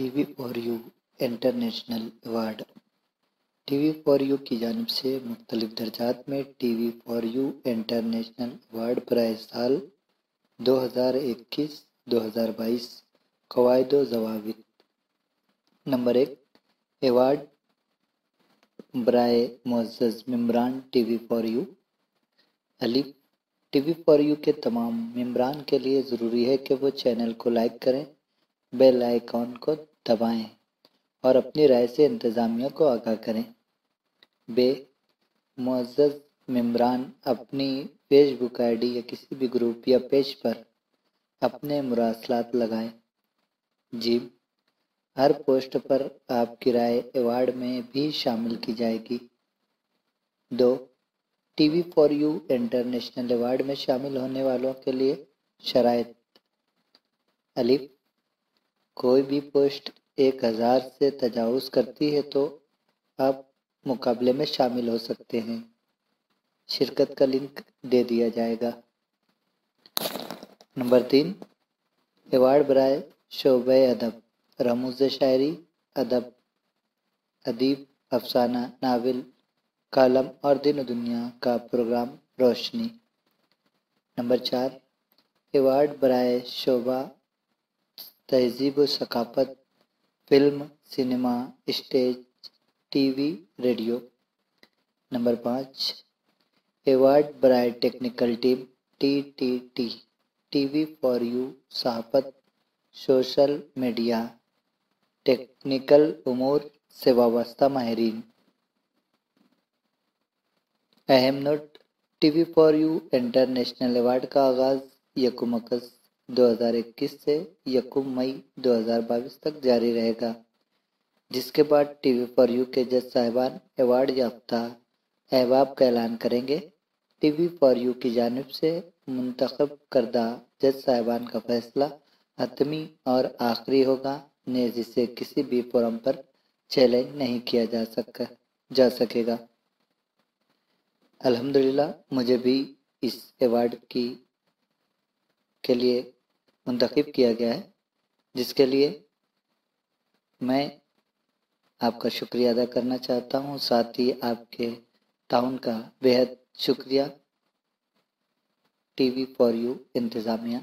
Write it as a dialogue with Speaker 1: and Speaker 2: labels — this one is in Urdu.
Speaker 1: T V for you international award T V for you کی جانب سے مختلف درجات میں T V for you international award برائے سال 2021-2022 قواعد و ضوابط۔ نمبر 1، ایوارڈ برائے معزز ممبران ٹی وی فار یو۔ الف، ٹی وی فار یو کے تمام ممبران کے لیے ضروری ہے کہ وہ چینل کو لائک کریں، بیل آئیکن کو دبائیں اور اپنی رائے سے انتظامیہ کو آگاہ کریں۔ ب، معزز ممبران اپنی فیس بک آئی ڈی یا کسی بھی گروپ یا پیج پر اپنے مراسلات لگائیں۔ ج، ہر پوسٹ پر آپ کی رائے ایوارڈ میں بھی شامل کی جائے گی۔ 2، T V for you international award میں شامل ہونے والوں کے لیے شرائط۔ الف، کوئی بھی پوسٹ 1000 سے تجاوز کرتی ہے تو آپ مقابلے میں شامل ہو سکتے ہیں۔ شرکت کا لنک دے دیا جائے گا۔ نمبر 3، ایوارڈ برائے شعبہ ادب، رموز شاعری، ادیب، افسانہ، ناول، کالم اور دین و دنیا کا پروگرام روشنی۔ نمبر 4، ایوارڈ برائے شعبہ تہذیب و ثقافت، film, cinema, stage, T V, radio. Number 5، award برائے technical team, T T T, T V for you, صحافت، سوشل میڈیا، ٹیکنیکل امور سے وابستہ ماہرین۔ اہم نوٹ: T V for you international award کا آغاز 1 اگست 2021 سے 1 مئی 2022 تک جاری رہے گا، جس کے بعد ٹی وی فار یو کے جج صاحبان ایوارڈ یافتہ احباب کا اعلان کریں گے۔ ٹی وی فار یو کی جانب سے منتخب کردہ جج صاحبان کا فیصلہ حتمی اور آخری ہوگا، نیز اسے کسی بھی فورم پر چیلنج نہیں کیا جا سکے گا۔ الحمدللہ مجھے بھی اس ایوارڈ کے لیے منتخب کیا گیا ہے، جس کے لیے میں آپ کا شکریہ ادا کرنا چاہتا ہوں، ساتھ ہی آپ کے تعاون کا بے حد شکریہ ٹی وی فار یو انتظامیہ۔